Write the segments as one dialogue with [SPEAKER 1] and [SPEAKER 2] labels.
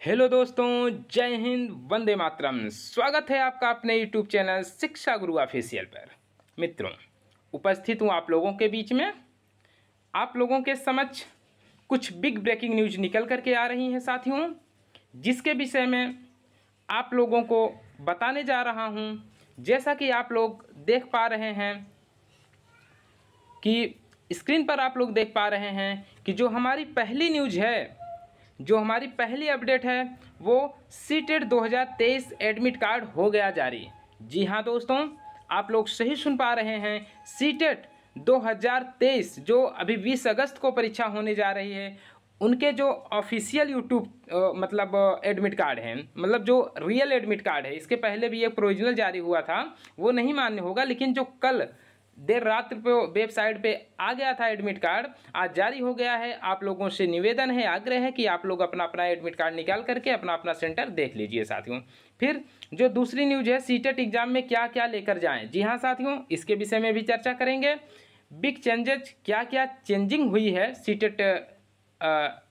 [SPEAKER 1] Hello दोस्तों, जय हिंद, वंदे मातरम। स्वागत है आपका अपने यूट्यूब चैनल शिक्षा गुरु ऑफिशियल पर। मित्रों, उपस्थित हूँ आप लोगों के बीच में। आप लोगों के समक्ष कुछ बिग ब्रेकिंग न्यूज निकल करके आ रही हैं साथियों, जिसके विषय में आप लोगों को बताने जा रहा हूँ। जैसा कि आप लोग देख पा रहे हैं कि स्क्रीन पर आप लोग देख पा रहे हैं कि जो हमारी पहली न्यूज है, जो हमारी पहली अपडेट है, वो सीटेट 2023 एडमिट कार्ड हो गया जारी। जी हाँ दोस्तों, आप लोग सही सुन पा रहे हैं। सीटेट 2023 जो अभी 20 अगस्त को परीक्षा होने जा रही है, उनके जो ऑफिशियल यूट्यूब मतलब एडमिट कार्ड हैं, मतलब जो रियल एडमिट कार्ड है, इसके पहले भी एक प्रोविजनल जारी हुआ था, वो नहीं मान्य होगा। लेकिन जो कल देर रात पे वेबसाइट पे आ गया था एडमिट कार्ड, आज जारी हो गया है। आप लोगों से निवेदन है, आग्रह है कि आप लोग अपना अपना एडमिट कार्ड निकाल करके अपना अपना सेंटर देख लीजिए साथियों। फिर जो दूसरी न्यूज है, सीटेट एग्जाम में क्या क्या लेकर जाएं। जी हाँ साथियों, इसके विषय में भी चर्चा करेंगे। बिग चेंजेज, क्या क्या चेंजिंग हुई है सीटेट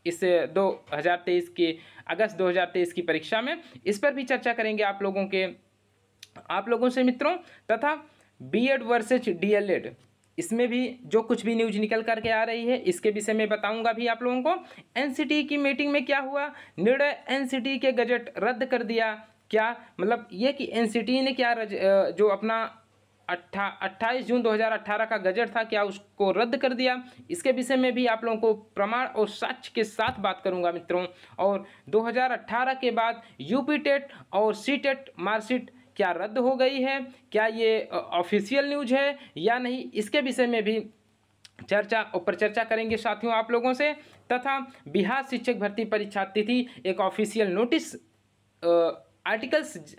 [SPEAKER 1] इस 2023 की अगस्त 2023 की परीक्षा में, इस पर भी चर्चा करेंगे आप लोगों से मित्रों। तथा बीएड वर्सेज डीएलएड, इसमें भी जो कुछ भी न्यूज निकल करके आ रही है, इसके विषय में बताऊंगा भी आप लोगों को। एनसीटी की मीटिंग में क्या हुआ, निर्णय एनसीटी के गजट रद्द कर दिया। क्या मतलब ये कि एनसीटी ने क्या जो अपना 28 जून 2018 का गजट था, क्या उसको रद्द कर दिया। इसके विषय में भी आप लोगों को प्रमाण और साक्ष्य के साथ बात करूंगा मित्रों। और 2018 के बाद यूपी टेट और सी टेट मार्कशीट क्या रद्द हो गई है, क्या ये ऑफिशियल न्यूज है या नहीं, इसके विषय में भी चर्चा करेंगे साथियों आप लोगों से। तथा बिहार शिक्षक भर्ती परीक्षा तिथि, एक ऑफिशियल नोटिस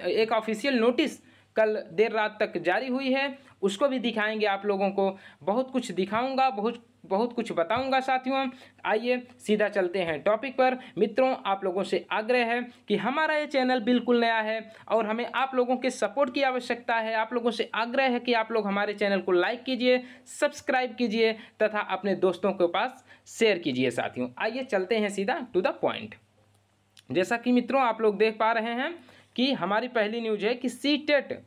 [SPEAKER 1] एक ऑफिशियल नोटिस कल देर रात तक जारी हुई है, उसको भी दिखाएंगे आप लोगों को। बहुत कुछ दिखाऊंगा, बहुत कुछ बताऊंगा साथियों। आइए सीधा चलते हैं टॉपिक पर। मित्रों, आप लोगों से आग्रह है कि हमारा ये चैनल बिल्कुल नया है और हमें आप लोगों के सपोर्ट की आवश्यकता है। आप लोगों से आग्रह है कि आप लोग हमारे चैनल को लाइक कीजिए, सब्सक्राइब कीजिए तथा अपने दोस्तों के पास शेयर कीजिए साथियों। आइए चलते हैं सीधा टू द पॉइंट। जैसा कि मित्रों आप लोग देख पा रहे हैं कि हमारी पहली न्यूज है कि सीटेट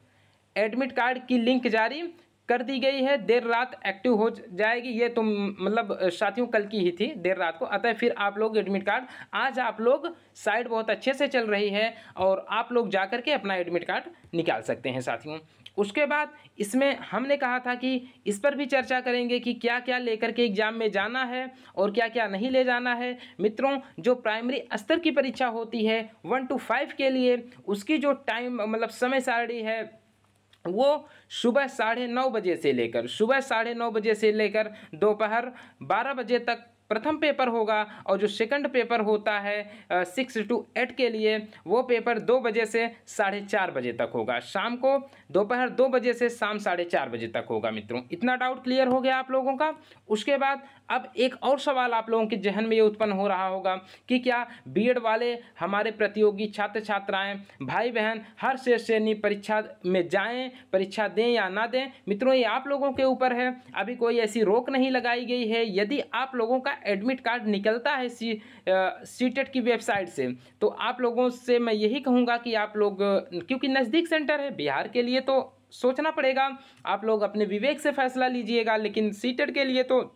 [SPEAKER 1] एडमिट कार्ड की लिंक जारी कर दी गई है, देर रात एक्टिव हो जाएगी। ये तो मतलब साथियों कल की ही थी, देर रात को। अतः फिर आप लोग एडमिट कार्ड, आज आप लोग साइट बहुत अच्छे से चल रही है और आप लोग जा करके अपना एडमिट कार्ड निकाल सकते हैं साथियों। उसके बाद इसमें हमने कहा था कि इस पर भी चर्चा करेंगे कि क्या क्या लेकर के एग्जाम में जाना है और क्या क्या नहीं ले जाना है। मित्रों, जो प्राइमरी स्तर की परीक्षा होती है 1 to 5 के लिए, उसकी जो टाइम मतलब समय सारणी है, वो सुबह 9:30 बजे से लेकर दोपहर 12 बजे तक प्रथम पेपर होगा। और जो सेकंड पेपर होता है 6 to 8 के लिए, वो पेपर 2 बजे से 4:30 बजे तक होगा। शाम को दोपहर 2 बजे से शाम 4:30 बजे तक होगा। मित्रों, इतना डाउट क्लियर हो गया आप लोगों का। उसके बाद अब एक और सवाल आप लोगों के जहन में ये उत्पन्न हो रहा होगा कि क्या बीएड वाले हमारे प्रतियोगी छात्र छात्राएं, भाई बहन हर श्रेणी परीक्षा में जाएं, परीक्षा दें या ना दें। मित्रों, ये आप लोगों के ऊपर है, अभी कोई ऐसी रोक नहीं लगाई गई है। यदि आप लोगों का एडमिट कार्ड निकलता है सीटेट की वेबसाइट से, तो आप लोगों से मैं यही कहूँगा कि आप लोग, क्योंकि नज़दीक सेंटर है बिहार के लिए, तो सोचना पड़ेगा, आप लोग अपने विवेक से फैसला लीजिएगा। लेकिन सीटेट के लिए तो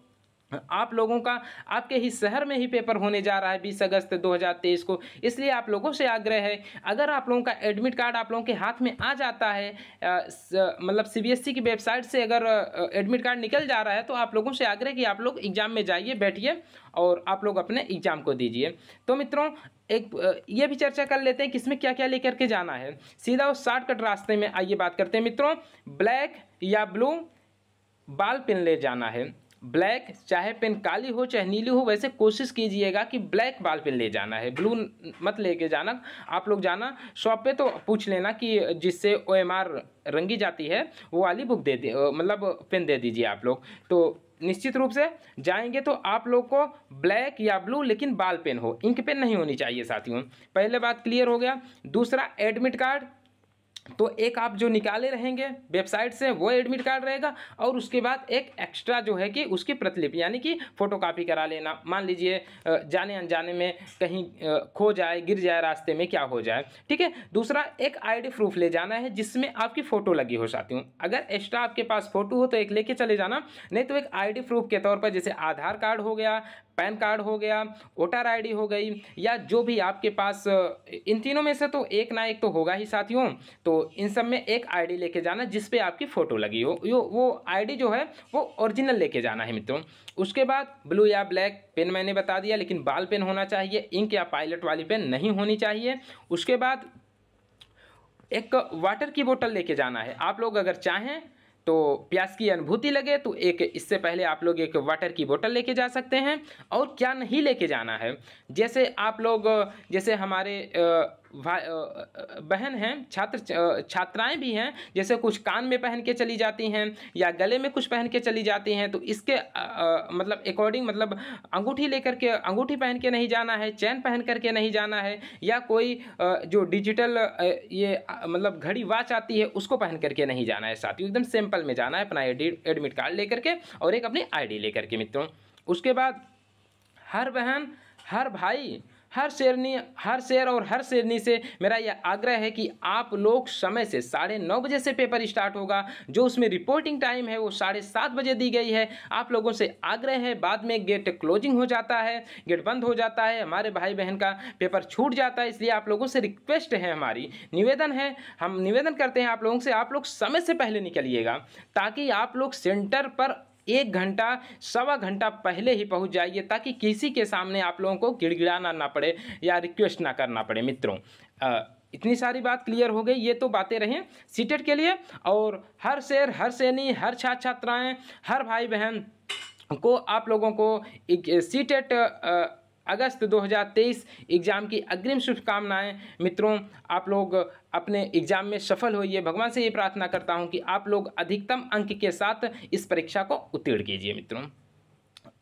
[SPEAKER 1] आप लोगों का आपके ही शहर में ही पेपर होने जा रहा है 20 अगस्त 2023 को। इसलिए आप लोगों से आग्रह है, अगर आप लोगों का एडमिट कार्ड आप लोगों के हाथ में आ जाता है, मतलब सीबीएसई की वेबसाइट से अगर एडमिट कार्ड निकल जा रहा है, तो आप लोगों से आग्रह कि आप लोग एग्जाम में जाइए, बैठिए और आप लोग अपने एग्जाम को दीजिए। तो मित्रों, एक ये भी चर्चा कर लेते हैं कि इसमें क्या क्या लेकर के जाना है। सीधा उस शॉर्टकट रास्ते में आइए बात करते हैं मित्रों। ब्लैक या ब्लू बॉल पेन ले जाना है। ब्लैक, चाहे पेन काली हो चाहे नीली हो, वैसे कोशिश कीजिएगा कि ब्लैक बॉल पेन ले जाना है, ब्लू मत लेके जाना। आप लोग जाना शॉप पे तो पूछ लेना कि जिससे OMR रंगी जाती है वो वाली बुक दे दी, मतलब पेन दे दीजिए आप लोग। तो निश्चित रूप से जाएंगे तो आप लोग को ब्लैक या ब्लू, लेकिन बॉल पेन हो, इंक पेन नहीं होनी चाहिए साथियों। पहले बात क्लियर हो गया। दूसरा, एडमिट कार्ड तो एक आप जो निकाले रहेंगे वेबसाइट से वो एडमिट कार्ड रहेगा, और उसके बाद एक एक्स्ट्रा जो है कि उसकी प्रतिलिपि यानी कि फ़ोटोकॉपी करा लेना। मान लीजिए जाने अनजाने में कहीं खो जाए, गिर जाए रास्ते में, क्या हो जाए, ठीक है। दूसरा एक आईडी प्रूफ ले जाना है जिसमें आपकी फ़ोटो लगी हो साथियों। अगर एक्स्ट्रा आपके पास फ़ोटो हो तो एक लेके चले जाना, नहीं तो एक आईडी प्रूफ के तौर पर जैसे आधार कार्ड हो गया, पैन कार्ड हो गया, वोटर आईडी हो गई, या जो भी आपके पास इन तीनों में से तो एक ना एक तो होगा ही साथियों। तो इन सब में एक आईडी लेके जाना जिस पे आपकी फ़ोटो लगी हो, वो आईडी जो है वो ओरिजिनल लेके जाना है मित्रों। उसके बाद ब्लू या ब्लैक पेन मैंने बता दिया, लेकिन बाल पेन होना चाहिए, इंक या पायलट वाली पेन नहीं होनी चाहिए। उसके बाद एक वाटर की बोतल लेके जाना है। आप लोग अगर चाहें तो प्यास की अनुभूति लगे तो एक इससे पहले आप लोग एक वाटर की बोतल लेके जा सकते हैं। और क्या नहीं लेके जाना है, जैसे आप लोग, जैसे हमारे बहन हैं, छात्राएं भी हैं, जैसे कुछ कान में पहन के चली जाती हैं या गले में कुछ पहन के चली जाती हैं, तो इसके मतलब अकॉर्डिंग, मतलब अंगूठी लेकर के, अंगूठी पहन के नहीं जाना है, चैन पहन करके नहीं जाना है, या कोई जो डिजिटल ये मतलब घड़ी वॉच आती है उसको पहन करके नहीं जाना है साथियों। एकदम सिंपल में जाना है, अपना एडमिट कार्ड लेकर के और एक अपनी आईडी लेकर के मित्रों। उसके बाद हर बहन, हर भाई, हर शेर और हर शेरनी से मेरा यह आग्रह है कि आप लोग समय से 9:30 बजे से पेपर स्टार्ट होगा, जो उसमें रिपोर्टिंग टाइम है वो 7:30 बजे दी गई है। आप लोगों से आग्रह है, बाद में गेट क्लोजिंग हो जाता है, गेट बंद हो जाता है, हमारे भाई बहन का पेपर छूट जाता है। इसलिए आप लोगों से रिक्वेस्ट है, हमारी निवेदन है, हम निवेदन करते हैं आप लोगों से, आप लोग समय से पहले निकलिएगा, ताकि आप लोग सेंटर पर 1 घंटा, सवा घंटा पहले ही पहुंच जाइए, ताकि किसी के सामने आप लोगों को गिड़गिड़ाना ना पड़े या रिक्वेस्ट ना करना पड़े मित्रों। इतनी सारी बात क्लियर हो गई। ये तो बातें रहें सीटेट के लिए। और हर शेर, हर सैनी, हर छात्र छात्राएं, हर भाई बहन को आप लोगों को सीटेट अगस्त 2023 एग्ज़ाम की अग्रिम शुभकामनाएं मित्रों। आप लोग अपने एग्ज़ाम में सफल होइए। भगवान से ये प्रार्थना करता हूं कि आप लोग अधिकतम अंक के साथ इस परीक्षा को उत्तीर्ण कीजिए मित्रों।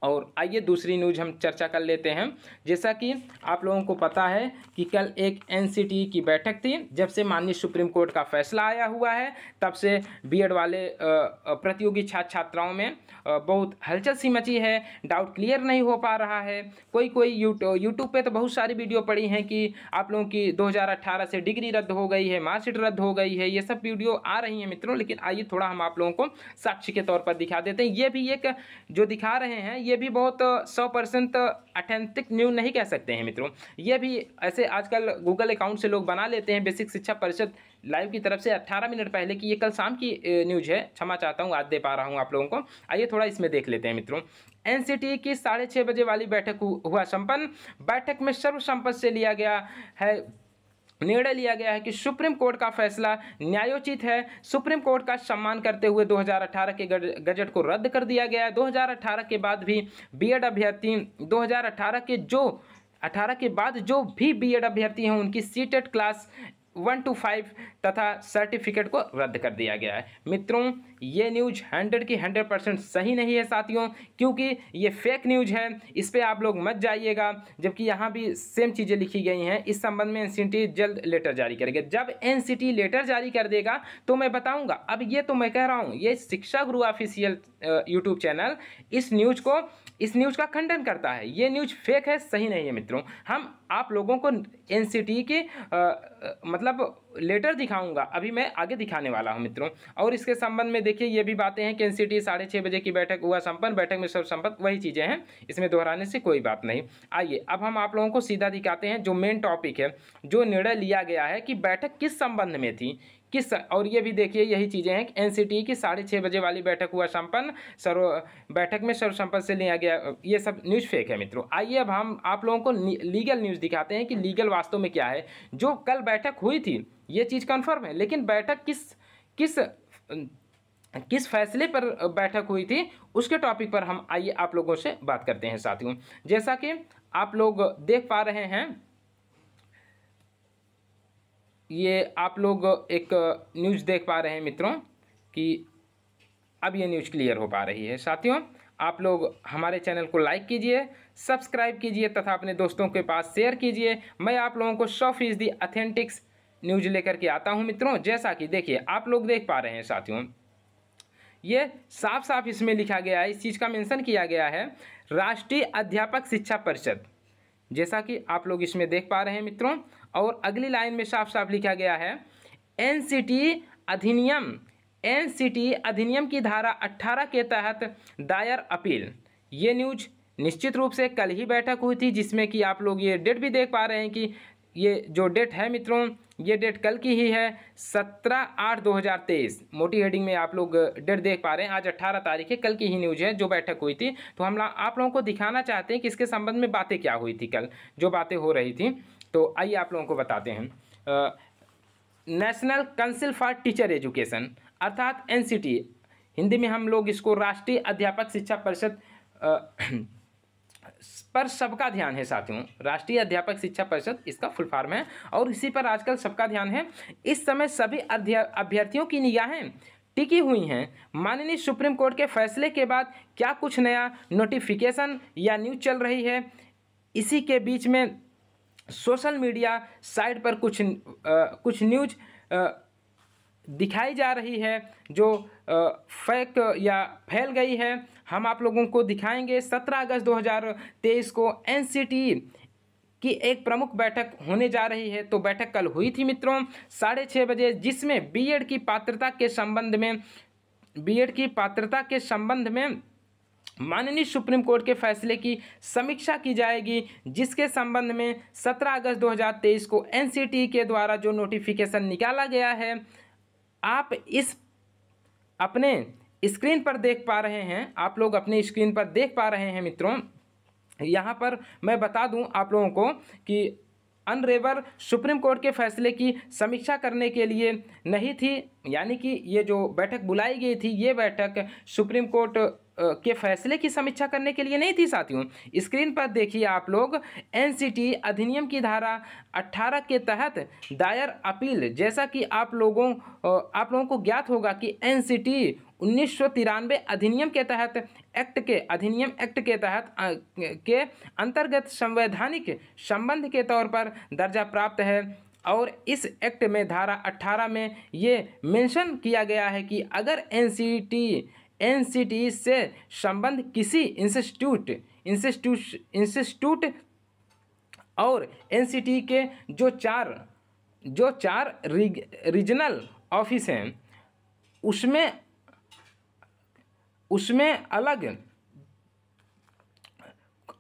[SPEAKER 1] और आइए दूसरी न्यूज़ हम चर्चा कर लेते हैं। जैसा कि आप लोगों को पता है कि कल एक एनसीटी की बैठक थी। जब से माननीय सुप्रीम कोर्ट का फैसला आया हुआ है, तब से बीएड वाले प्रतियोगी छात्र छात्राओं में बहुत हलचल सी मची है। डाउट क्लियर नहीं हो पा रहा है। कोई यूट्यूब पे तो बहुत सारी वीडियो पड़ी हैं कि आप लोगों की 2018 से डिग्री रद्द हो गई है, मार्कशीट रद्द हो गई है, ये सब वीडियो आ रही हैं मित्रों। लेकिन आइए थोड़ा हम आप लोगों को साक्षी के तौर पर दिखा देते हैं। ये भी एक जो दिखा रहे हैं, ये भी बहुत 100% ऑथेंटिक न्यूज़ नहीं कह सकते हैं मित्रों। ये भी ऐसे आजकल गूगल अकाउंट से लोग बना लेते हैं। बेसिक शिक्षा परिषद लाइव की तरफ से 18 मिनट पहले की, ये कल शाम की न्यूज़ है, क्षमा चाहता हूँ आज दे पा रहा हूँ आप लोगों को। आइए थोड़ा इसमें देख लेते हैं मित्रों। एनसीटी की 6:30 बजे वाली बैठक हुआ संपन्न। बैठक में सर्वसम्मति से लिया गया है, निर्णय लिया गया है कि सुप्रीम कोर्ट का फैसला न्यायोचित है। सुप्रीम कोर्ट का सम्मान करते हुए 2018 के गजट को रद्द कर दिया गया है। 2018 के बाद भी बीएड अभ्यर्थी 2018 के बाद जो भी बीएड अभ्यर्थी हैं उनकी सीटेट क्लास 1 to 5 तथा सर्टिफिकेट को रद्द कर दिया गया है मित्रों। ये न्यूज़ 100 की 100% सही नहीं है साथियों, क्योंकि ये फेक न्यूज़ है। इस पे आप लोग मत जाइएगा, जबकि यहाँ भी सेम चीज़ें लिखी गई हैं। इस संबंध में एनसीटी जल्द लेटर जारी करेगा। जब एनसीटी लेटर जारी कर देगा तो मैं बताऊँगा। अब ये तो मैं कह रहा हूँ, ये शिक्षा गुरु ऑफिशियल यूट्यूब चैनल इस न्यूज़ का खंडन करता है। ये न्यूज़ फेक है, सही नहीं है मित्रों। हम आप लोगों को एनसीटी के मतलब लेटर दिखाऊंगा, अभी मैं आगे दिखाने वाला हूं मित्रों। और इसके संबंध में देखिए ये भी बातें हैं कि एनसीटी 6:30 बजे की बैठक हुआ संपन्न। बैठक में सर्वसम्मति, वही चीज़ें हैं, इसमें दोहराने से कोई बात नहीं। आइए अब हम आप लोगों को सीधा दिखाते हैं जो मेन टॉपिक है, जो निर्णय लिया गया है कि बैठक किस संबंध में थी, किस। और ये भी देखिए यही चीज़ें हैं कि एनसीटी की 6:30 बजे वाली बैठक हुआ संपन्न, बैठक में सर्वसम्मति से लिया गया। ये सब न्यूज़ फेक है मित्रों। आइए अब हम आप लोगों को लीगल न्यूज़ दिखाते हैं कि लीगल वास्तव में क्या है। जो कल बैठक हुई थी ये चीज़ कन्फर्म है, लेकिन बैठक किस फैसले पर बैठक हुई थी उसके टॉपिक पर हम आइए आप लोगों से बात करते हैं साथियों। जैसा कि आप लोग देख पा रहे हैं, ये आप लोग एक न्यूज़ देख पा रहे हैं मित्रों कि अब ये न्यूज़ क्लियर हो पा रही है साथियों। आप लोग हमारे चैनल को लाइक कीजिए, सब्सक्राइब कीजिए तथा अपने दोस्तों के पास शेयर कीजिए। मैं आप लोगों को 100% ऑथेंटिक्स न्यूज लेकर के आता हूं मित्रों। जैसा कि देखिए आप लोग देख पा रहे हैं साथियों, ये साफ साफ इसमें लिखा गया है, इस चीज़ का मेंशन किया गया है, राष्ट्रीय अध्यापक शिक्षा परिषद, जैसा कि आप लोग इसमें देख पा रहे हैं मित्रों। और अगली लाइन में साफ साफ लिखा गया है एनसीटी अधिनियम की धारा 18 के तहत दायर अपील। ये न्यूज निश्चित रूप से कल ही बैठक हुई थी, जिसमें कि आप लोग ये डेट भी देख पा रहे हैं कि ये जो डेट है मित्रों, ये डेट कल की ही है, 17/8/2023। मोटी हेडिंग में आप लोग डेट देख पा रहे हैं, आज 18 तारीख है, कल की ही न्यूज है जो बैठक हुई थी। तो हम आप लोगों को दिखाना चाहते हैं कि इसके संबंध में बातें क्या हुई थी, कल जो बातें हो रही थी। तो आइए आप लोगों को बताते हैं। National council for teacher education अर्थात एनसीटी, हिंदी में हम लोग इसको राष्ट्रीय अध्यापक शिक्षा परिषद पर सबका ध्यान है साथियों। राष्ट्रीय अध्यापक शिक्षा परिषद इसका फुल फॉर्म है और इसी पर आजकल सबका ध्यान है। इस समय सभी अभ्यर्थियों की निगाहें टिकी हुई हैं माननीय सुप्रीम कोर्ट के फैसले के बाद क्या कुछ नया नोटिफिकेशन या न्यूज चल रही है। इसी के बीच में सोशल मीडिया साइट पर कुछ न्यूज दिखाई जा रही है जो फेक या फैल गई है। हम आप लोगों को दिखाएंगे। 17 अगस्त 2023 को एनसीटी की एक प्रमुख बैठक होने जा रही है। तो बैठक कल हुई थी मित्रों 6:30 बजे, जिसमें बीएड की पात्रता के संबंध में माननीय सुप्रीम कोर्ट के फैसले की समीक्षा की जाएगी, जिसके संबंध में 17 अगस्त 2023 को एनसीटी के द्वारा जो नोटिफिकेशन निकाला गया है, आप इस अपने स्क्रीन पर देख पा रहे हैं। आप लोग अपने स्क्रीन पर देख पा रहे हैं मित्रों। यहाँ पर मैं बता दूं आप लोगों को कि अनरेवर सुप्रीम कोर्ट के फैसले की समीक्षा करने के लिए नहीं थी, यानी कि ये जो बैठक बुलाई गई थी, ये बैठक सुप्रीम कोर्ट के फैसले की समीक्षा करने के लिए नहीं थी साथियों। स्क्रीन पर देखिए आप लोग, एनसीटी अधिनियम की धारा 18 के तहत दायर अपील। जैसा कि आप लोगों को ज्ञात होगा कि एनसीटी 1993 अधिनियम के तहत अधिनियम एक्ट के तहत के अंतर्गत संवैधानिक संबंध के तौर पर दर्जा प्राप्त है। और इस एक्ट में धारा 18 में ये मेंशन किया गया है कि अगर एनसीटी से संबंध किसी इंस्टीट्यूट और एनसीटी के जो चार रीजनल ऑफिस हैं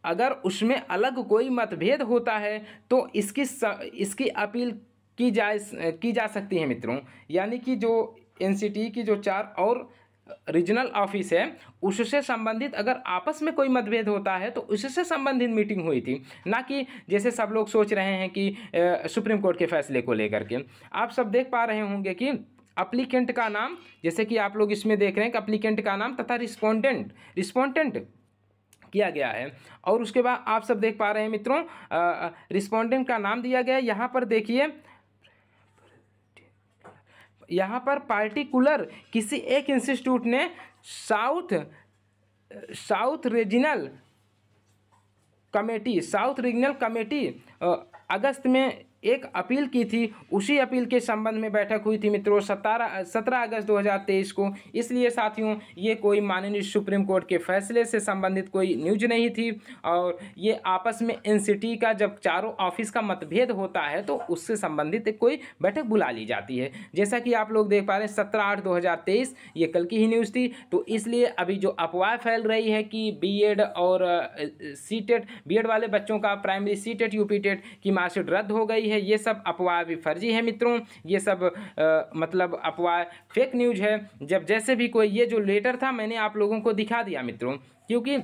[SPEAKER 1] अगर उसमें अलग कोई मतभेद होता है तो इसकी अपील की जा सकती है मित्रों। यानी कि जो एनसीटी की जो 4 और रीजनल ऑफिस है, उससे संबंधित अगर आपस में कोई मतभेद होता है तो उससे संबंधित मीटिंग हुई थी, ना कि जैसे सब लोग सोच रहे हैं कि सुप्रीम कोर्ट के फैसले को लेकर के। आप सब देख पा रहे होंगे कि अप्लीकेंट का नाम, जैसे कि आप लोग इसमें देख रहे हैं कि अप्लीकेंट का नाम तथा रिस्पोंडेंट किया गया है। और उसके बाद आप सब देख पा रहे हैं मित्रों, रिस्पोंडेंट का नाम दिया गया है। यहाँ पर देखिए, यहाँ पर पार्टिकुलर किसी एक इंस्टीट्यूट ने साउथ रीजनल कमेटी अगस्त में एक अपील की थी। उसी अपील के संबंध में बैठक हुई थी मित्रों 17 अगस्त 2023 को। इसलिए साथियों, ये कोई माननीय सुप्रीम कोर्ट के फैसले से संबंधित कोई न्यूज नहीं थी। और ये आपस में एनसीटी का जब चारों ऑफिस का मतभेद होता है तो उससे संबंधित कोई बैठक बुला ली जाती है। जैसा कि आप लोग देख पा रहे हैं 17/8/2023 ये कल की ही न्यूज़ थी। तो इसलिए अभी जो अफवाह फैल रही है कि बीएड और सीटेट, बीएड वाले बच्चों का प्राइमरी सीटेट यूपीटेट की मार्कशीट रद्द हो गई है, ये सब अफवाह भी फर्जी है मित्रों। ये सब मतलब अफवाह फेक न्यूज है। जब जैसे भी कोई ये जो लेटर था मैंने आप लोगों को दिखा दिया मित्रों, क्योंकि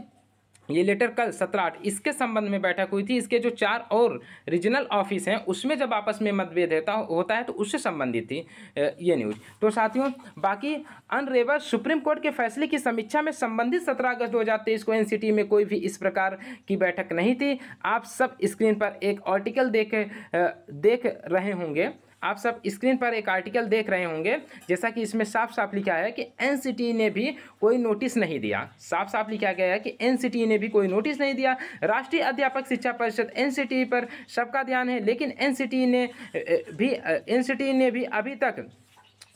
[SPEAKER 1] ये लेटर कल 17/8 इसके संबंध में बैठक हुई थी। इसके जो 4 और रीजनल ऑफिस हैं उसमें जब आपस में मतभेद होता है तो उससे संबंधित थी ये न्यूज। तो साथियों, बाकी अनरेवर सुप्रीम कोर्ट के फैसले की समीक्षा में संबंधित 17 अगस्त 2023 को एनसीटी में कोई भी इस प्रकार की बैठक नहीं थी। आप सब स्क्रीन पर एक आर्टिकल देख रहे होंगे। आप सब स्क्रीन पर एक आर्टिकल देख रहे होंगे, जैसा कि इसमें साफ साफ लिखा है कि एनसीटीई ने भी कोई नोटिस नहीं दिया। साफ साफ लिखा गया है कि एनसीटीई ने भी कोई नोटिस नहीं दिया। राष्ट्रीय अध्यापक शिक्षा परिषद एनसीटीई पर सबका ध्यान है, लेकिन एनसीटीई ने भी अभी तक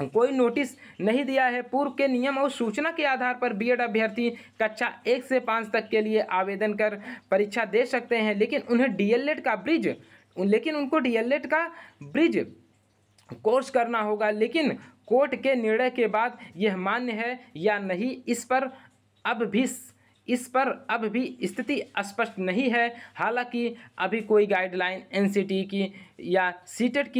[SPEAKER 1] कोई नोटिस नहीं दिया है। पूर्व के नियम और सूचना के आधार पर बीएड अभ्यर्थी कक्षा 1 से 5 तक के लिए आवेदन कर परीक्षा दे सकते हैं, लेकिन उनको डीएलएड का ब्रिज कोर्स करना होगा। लेकिन कोर्ट के निर्णय के बाद यह मान्य है या नहीं, इस पर अब भी स्थिति स्पष्ट नहीं है। हालांकि अभी कोई गाइडलाइन एनसीटीई की या सीटेट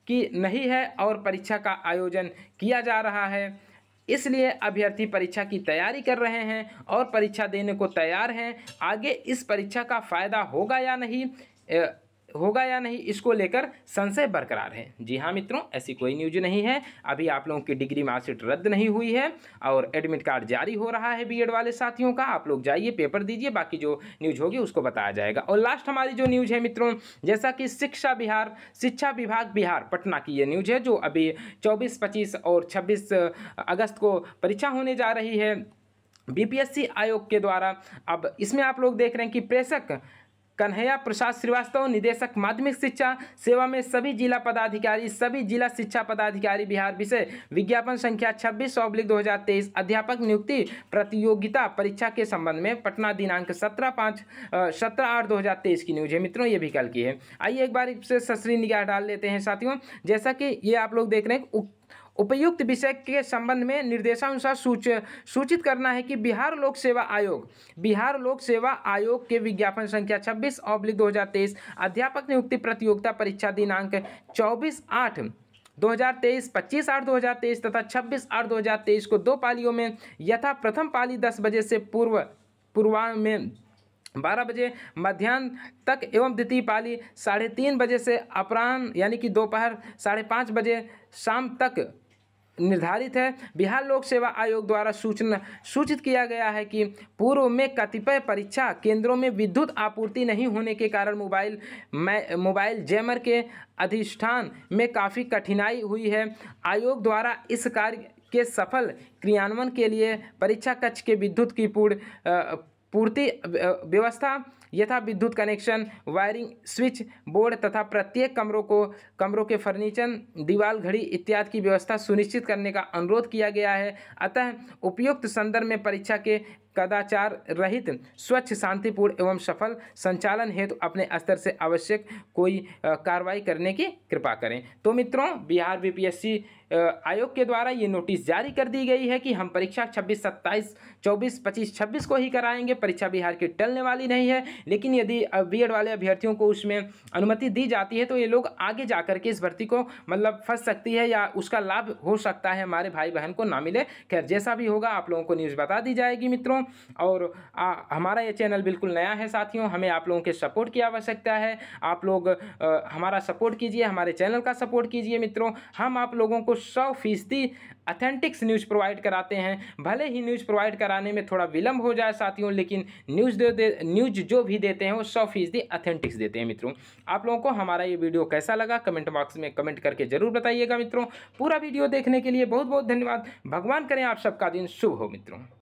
[SPEAKER 1] की नहीं है और परीक्षा का आयोजन किया जा रहा है। इसलिए अभ्यर्थी परीक्षा की तैयारी कर रहे हैं और परीक्षा देने को तैयार हैं। आगे इस परीक्षा का फ़ायदा होगा या नहीं इसको लेकर संशय बरकरार है। जी हाँ मित्रों, ऐसी कोई न्यूज नहीं है। अभी आप लोगों की डिग्री मार्कशीट रद्द नहीं हुई है और एडमिट कार्ड जारी हो रहा है बीएड वाले साथियों का। आप लोग जाइए, पेपर दीजिए, बाकी जो न्यूज होगी उसको बताया जाएगा। और लास्ट हमारी जो न्यूज है मित्रों, जैसा कि शिक्षा विभाग बिहार पटना की ये न्यूज है, जो अभी 24, 25 और 26 अगस्त को परीक्षा होने जा रही है बीपीएससी आयोग के द्वारा। अब इसमें आप लोग देख रहे हैं कि प्रेषक कन्हैया प्रसाद श्रीवास्तव, निदेशक माध्यमिक शिक्षा सेवा में सभी जिला शिक्षा पदाधिकारी बिहार, विषय विज्ञापन संख्या 26/2023 अध्यापक नियुक्ति प्रतियोगिता परीक्षा के संबंध में पटना दिनांक 17/8/2023 की न्यूज है मित्रों, ये भी कल की है। आइए एक बार इससे ससरी निगाह डाल लेते हैं साथियों। जैसा कि ये आप लोग देख रहे हैं, उपयुक्त विषय के संबंध में निर्देशानुसार सूचित करना है कि बिहार लोक सेवा आयोग के विज्ञापन संख्या 26/2023 अध्यापक नियुक्ति प्रतियोगिता परीक्षा दिनांक 24/8/2023, 25/8/2023 तथा 26/8/2023 को 2 पालियों में यथा प्रथम पाली 10 बजे से पूर्वाह्न में 12 बजे मध्याह्न तक एवं द्वितीय पाली 3:30 बजे से अपराह्न यानी कि दोपहर 5:30 बजे शाम तक निर्धारित है। बिहार लोक सेवा आयोग द्वारा सूचित किया गया है कि पूर्व में कतिपय परीक्षा केंद्रों में विद्युत आपूर्ति नहीं होने के कारण मोबाइल जैमर के अधिष्ठान में काफ़ी कठिनाई हुई है। आयोग द्वारा इस कार्य के सफल क्रियान्वयन के लिए परीक्षा कक्ष के विद्युत की पूर्ति व्यवस्था यथा विद्युत कनेक्शन, वायरिंग, स्विच बोर्ड तथा प्रत्येक कमरों के फर्नीचर, दीवार घड़ी इत्यादि की व्यवस्था सुनिश्चित करने का अनुरोध किया गया है। अतः उपयुक्त संदर्भ में परीक्षा के कदाचार रहित, स्वच्छ, शांतिपूर्ण एवं सफल संचालन हेतु अपने स्तर से आवश्यक कोई कार्रवाई करने की कृपा करें। तो मित्रों, बिहार बीपीएससी आयोग के द्वारा ये नोटिस जारी कर दी गई है कि हम परीक्षा 26, 27, 24, 25, 26 को ही कराएंगे। परीक्षा बिहार की टलने वाली नहीं है, लेकिन यदि बीएड वाले अभ्यर्थियों को उसमें अनुमति दी जाती है तो ये लोग आगे जाकर के इस भर्ती को फंस सकती है या उसका लाभ हो सकता है हमारे भाई बहन को ना मिले। खैर, जैसा भी होगा आप लोगों को न्यूज़ बता दी जाएगी मित्रों। और हमारा ये चैनल बिल्कुल नया है साथियों, हमें आप लोगों के सपोर्ट की आवश्यकता है। आप लोग हमारा सपोर्ट कीजिए, हमारे चैनल का सपोर्ट कीजिए मित्रों। हम आप लोगों को 100% अथेंटिक्स न्यूज़ प्रोवाइड कराते हैं। भले ही न्यूज़ प्रोवाइड कराने में थोड़ा विलम्ब हो जाए साथियों, लेकिन न्यूज़ जो भी देते हैं वो 100% अथेंटिक्स देते हैं मित्रों। आप लोगों को हमारा ये वीडियो कैसा लगा कमेंट बॉक्स में कमेंट करके ज़रूर बताइएगा मित्रों। पूरा वीडियो देखने के लिए बहुत बहुत धन्यवाद। भगवान करें आप सबका दिन शुभ हो मित्रों।